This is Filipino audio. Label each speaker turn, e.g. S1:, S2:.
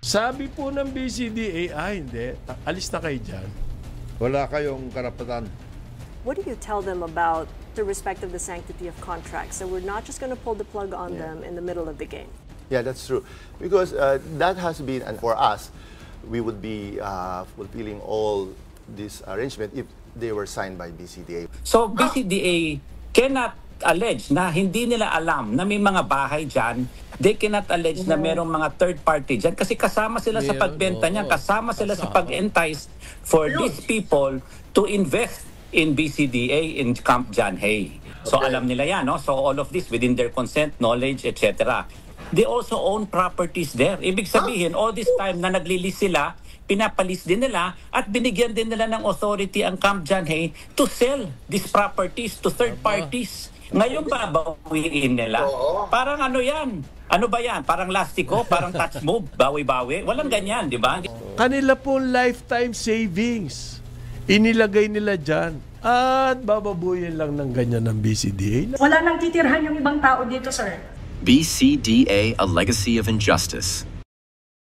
S1: Sabi po ng BCDA, hindi, alis na kayo dyan.
S2: Wala kayong karapatan.
S3: What do you tell them about the respect of the sanctity of contracts? So we're not just going to pull the plug on them in the middle of the game.
S4: Yeah, that's true. Because that has been, and for us, we would be fulfilling all this arrangement if they were signed by BCDA.
S5: So BCDA cannot allege na hindi nila alam na may mga bahay dyan. They cannot allege na merong mga third party dyan kasi kasama sila sa pagbenta niyan, kasama sila sa pag-entice for these people to invest in BCDA in Camp John Hay. So alam nila yan, no? So all of this within their consent, knowledge, etc. They also own properties there. Ibig sabihin, all this time na naglilis sila, pinapalis din nila at binigyan din nila ng authority ang Camp John Hay to sell these properties to third parties. Ngayon babawiin nila. Parang ano yan? Ano ba yan? Parang lastiko? Parang touch move? Bawi-bawi? Walang ganyan, di ba?
S1: Kanila po lifetime savings. Inilagay nila dyan. At bababuyin lang ng ganyan ng BCDA.
S6: Wala nang titirhan yung ibang tao dito, sir.
S7: BCDA, a legacy of injustice.